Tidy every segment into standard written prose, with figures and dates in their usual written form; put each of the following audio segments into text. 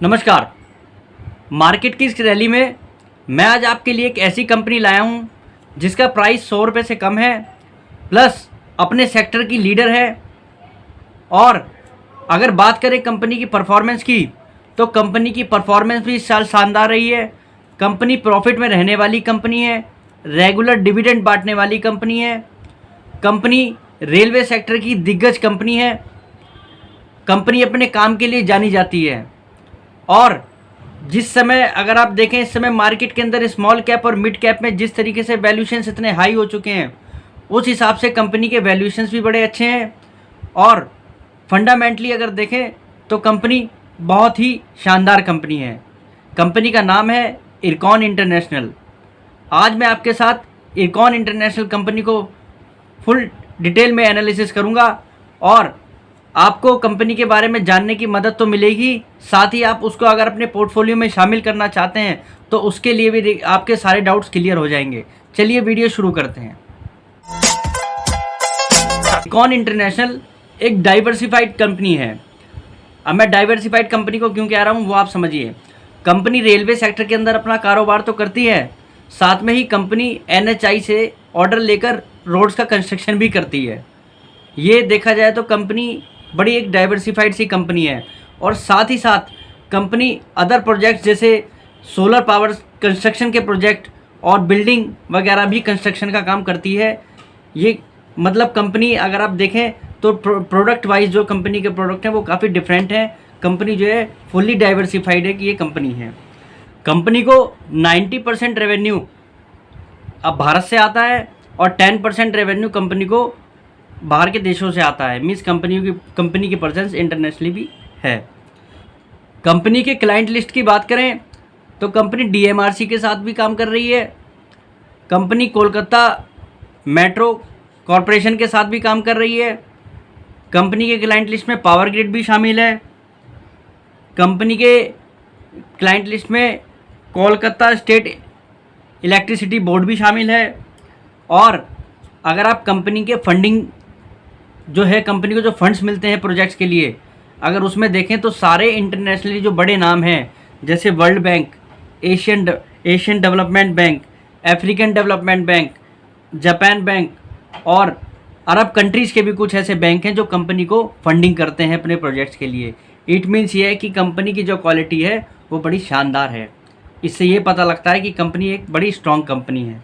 नमस्कार। मार्केट की इस रैली में मैं आज आपके लिए एक ऐसी कंपनी लाया हूं जिसका प्राइस 100 रुपये से कम है, प्लस अपने सेक्टर की लीडर है। और अगर बात करें कंपनी की परफॉर्मेंस की, तो कंपनी की परफॉर्मेंस भी इस साल शानदार रही है। कंपनी प्रॉफिट में रहने वाली कंपनी है, रेगुलर डिविडेंड बांटने वाली कंपनी है। कंपनी रेलवे सेक्टर की दिग्गज कंपनी है। कंपनी अपने काम के लिए जानी जाती है। और जिस समय अगर आप देखें, इस समय मार्केट के अंदर स्मॉल कैप और मिड कैप में जिस तरीके से वैल्यूएशंस इतने हाई हो चुके हैं, उस हिसाब से कंपनी के वैल्यूएशंस भी बड़े अच्छे हैं। और फंडामेंटली अगर देखें तो कंपनी बहुत ही शानदार कंपनी है। कंपनी का नाम है इरकॉन इंटरनेशनल। आज मैं आपके साथ इरकॉन इंटरनेशनल कंपनी को फुल डिटेल में एनालिसिस करूंगा और आपको कंपनी के बारे में जानने की मदद तो मिलेगी, साथ ही आप उसको अगर अपने पोर्टफोलियो में शामिल करना चाहते हैं तो उसके लिए भी आपके सारे डाउट्स क्लियर हो जाएंगे। चलिए वीडियो शुरू करते हैं। इरकॉन इंटरनेशनल एक डाइवर्सिफाइड कंपनी है। अब मैं डाइवर्सिफाइड कंपनी को क्यों कह रहा हूँ वो आप समझिए। कंपनी रेलवे सेक्टर के अंदर अपना कारोबार तो करती है, साथ में ही कंपनी NHI से ऑर्डर लेकर रोड्स का कंस्ट्रक्शन भी करती है। ये देखा जाए तो कंपनी बड़ी एक डाइवर्सिफाइड सी कंपनी है। और साथ ही साथ कंपनी अदर प्रोजेक्ट्स जैसे सोलर पावर कंस्ट्रक्शन के प्रोजेक्ट और बिल्डिंग वगैरह भी कंस्ट्रक्शन का काम करती है। ये मतलब कंपनी अगर आप देखें तो प्रोडक्ट वाइज जो कंपनी के प्रोडक्ट हैं वो काफ़ी डिफरेंट हैं। कंपनी जो है फुल्ली डाइवर्सिफाइड है कि ये कंपनी है। कंपनी को 90% रेवेन्यू अब भारत से आता है और 10% रेवेन्यू कंपनी को बाहर के देशों से आता है। मीन्स कंपनी की प्रेजेंस इंटरनेशनली भी है। कंपनी के क्लाइंट लिस्ट की बात करें तो कंपनी DMRC के साथ भी काम कर रही है। कंपनी कोलकाता मेट्रो कॉरपोरेशन के साथ भी काम कर रही है। कंपनी के क्लाइंट लिस्ट में पावर ग्रिड भी शामिल है। कंपनी के क्लाइंट लिस्ट में कोलकाता स्टेट इलेक्ट्रिसिटी बोर्ड भी शामिल है। और अगर आप कंपनी के फंडिंग जो है, कंपनी को जो फंड्स मिलते हैं प्रोजेक्ट्स के लिए, अगर उसमें देखें तो सारे इंटरनेशनली जो बड़े नाम हैं जैसे world bank, Asian development bank, African development bank, Japan bank और अरब कंट्रीज़ के भी कुछ ऐसे बैंक हैं जो कंपनी को फंडिंग करते हैं अपने प्रोजेक्ट्स के लिए। इट मीन्स ये है कि कंपनी की जो क्वालिटी है वो बड़ी शानदार है। इससे ये पता लगता है कि कंपनी एक बड़ी स्ट्रॉन्ग कंपनी है।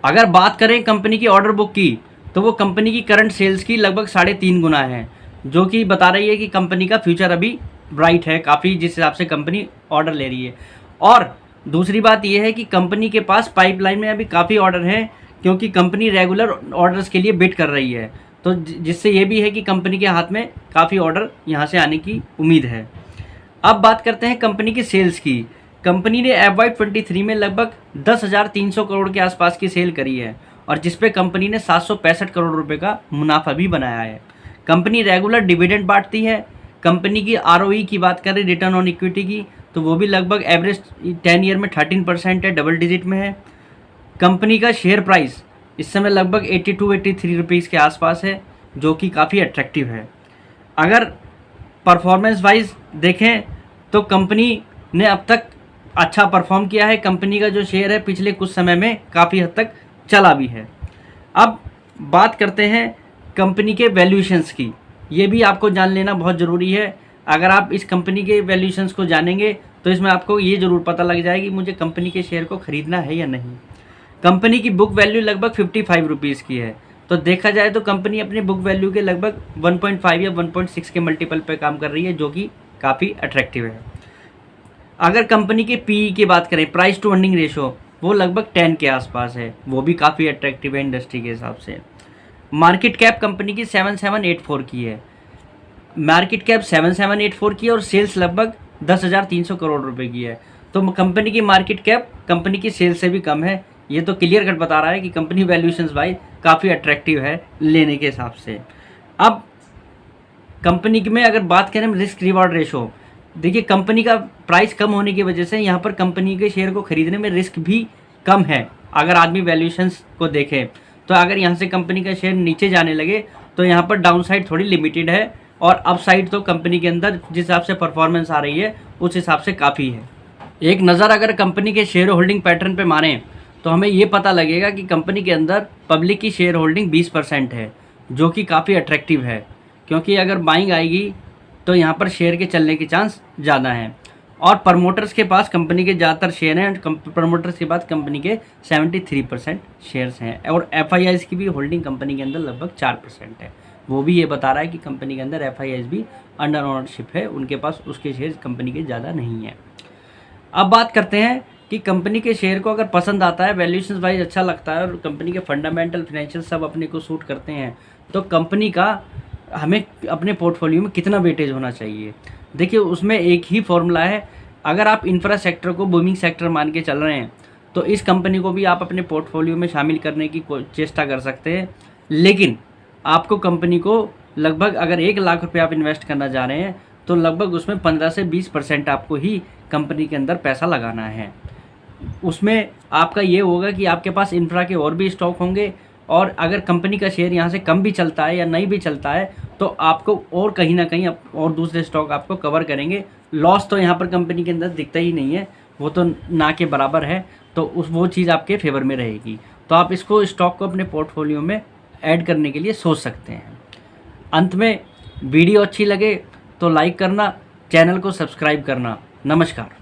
अगर बात करें कंपनी की ऑर्डर बुक की, तो वो कंपनी की करंट सेल्स की लगभग 3.5 गुना है, जो कि बता रही है कि कंपनी का फ्यूचर अभी ब्राइट है काफ़ी, जिस हिसाब से कंपनी ऑर्डर ले रही है। और दूसरी बात यह है कि कंपनी के पास पाइपलाइन में अभी काफ़ी ऑर्डर हैं, क्योंकि कंपनी रेगुलर ऑर्डर्स के लिए बिड कर रही है। तो जिससे ये भी है कि कंपनी के हाथ में काफ़ी ऑर्डर यहाँ से आने की उम्मीद है। अब बात करते हैं कंपनी की सेल्स की। कंपनी ने FY23 में लगभग 10,300 करोड़ के आसपास की सेल करी है, और जिस पे कंपनी ने 765 करोड़ रुपए का मुनाफा भी बनाया है। कंपनी रेगुलर डिविडेंड बांटती है। कंपनी की ROE की बात करें, रिटर्न ऑन इक्विटी की, तो वो भी लगभग एवरेज 10 ईयर में 13% है, डबल डिजिट में है। कंपनी का शेयर प्राइस इस समय लगभग 82-83 रुपीज़ के आसपास है, जो कि काफ़ी अट्रैक्टिव है। अगर परफॉर्मेंस वाइज देखें तो कंपनी ने अब तक अच्छा परफॉर्म किया है। कंपनी का जो शेयर है पिछले कुछ समय में काफ़ी हद तक चला भी है। अब बात करते हैं कंपनी के वैल्यूएशंस की। ये भी आपको जान लेना बहुत ज़रूरी है। अगर आप इस कंपनी के वैल्यूएशंस को जानेंगे तो इसमें आपको ये ज़रूर पता लग जाएगा कि मुझे कंपनी के शेयर को ख़रीदना है या नहीं। कंपनी की बुक वैल्यू लगभग 55 रुपीज़ की है। तो देखा जाए तो कंपनी अपने बुक वैल्यू के लगभग 1.5 या 1.6 के मल्टीपल पे काम कर रही है, जो कि काफ़ी अट्रैक्टिव है। अगर कंपनी के PE की बात करें, प्राइस टू अर्निंग रेशो, वो लगभग 10 के आसपास है, वो भी काफ़ी अट्रैक्टिव है इंडस्ट्री के हिसाब से। मार्केट कैप कंपनी की 7784 की है। मार्केट कैप 7784 की है और सेल्स लगभग 10,300 करोड़ रुपए की है। तो कंपनी की मार्केट कैप कंपनी की सेल्स से भी कम है। ये तो क्लियर कट बता रहा है कि कंपनी वैल्यूएशंस वाइज काफ़ी अट्रैक्टिव है लेने के हिसाब से। अब कंपनी में अगर बात करें रिस्क रिवॉर्ड रेशो, देखिए कंपनी का प्राइस कम होने की वजह से यहाँ पर कंपनी के शेयर को खरीदने में रिस्क भी कम है। अगर आदमी वैल्यूएशंस को देखे तो अगर यहाँ से कंपनी का शेयर नीचे जाने लगे तो यहाँ पर डाउनसाइड थोड़ी लिमिटेड है, और अपसाइड तो कंपनी के अंदर जिस हिसाब से परफॉर्मेंस आ रही है उस हिसाब से काफ़ी है। एक नज़र अगर कंपनी के शेयर होल्डिंग पैटर्न पे मारें तो हमें ये पता लगेगा कि कंपनी के अंदर पब्लिक की शेयर होल्डिंग 20% है, जो कि काफ़ी अट्रैक्टिव है, क्योंकि अगर बाइंग आएगी तो यहाँ पर शेयर के चलने के चांस ज़्यादा हैं। और प्रमोटर्स के पास कंपनी के ज़्यादातर शेयर हैं, प्रमोटर्स के पास कंपनी के 73% शेयर्स हैं। और FIIs की भी होल्डिंग कंपनी के अंदर लगभग 4% है। वो भी ये बता रहा है कि कंपनी के अंदर FIIs भी अंडर ओनरशिप है, उनके पास उसके शेयर कंपनी के ज़्यादा नहीं है। अब बात करते हैं कि कंपनी के शेयर को अगर पसंद आता है, वैल्यूएशन वाइज अच्छा लगता है और कंपनी के फंडामेंटल फाइनेंशियल सब अपने को सूट करते हैं, तो कंपनी का हमें अपने पोर्टफोलियो में कितना वेटेज होना चाहिए। देखिए उसमें एक ही फॉर्मूला है। अगर आप इंफ्रा सेक्टर को बूमिंग सेक्टर मान के चल रहे हैं तो इस कंपनी को भी आप अपने पोर्टफोलियो में शामिल करने की चेष्टा कर सकते हैं, लेकिन आपको कंपनी को लगभग अगर 1 लाख रुपये आप इन्वेस्ट करना चाह रहे हैं तो लगभग उसमें 15 से 20% आपको ही कंपनी के अंदर पैसा लगाना है। उसमें आपका ये होगा कि आपके पास इंफ्रा के और भी स्टॉक होंगे, और अगर कंपनी का शेयर यहाँ से कम भी चलता है या नहीं भी चलता है तो आपको और कहीं ना कहीं और दूसरे स्टॉक आपको कवर करेंगे। लॉस तो यहाँ पर कंपनी के अंदर दिखता ही नहीं है, वो तो ना के बराबर है, तो वो चीज़ आपके फेवर में रहेगी। तो आप इसको स्टॉक को अपने पोर्टफोलियो में ऐड करने के लिए सोच सकते हैं। अंत में वीडियो अच्छी लगे तो लाइक करना, चैनल को सब्सक्राइब करना। नमस्कार।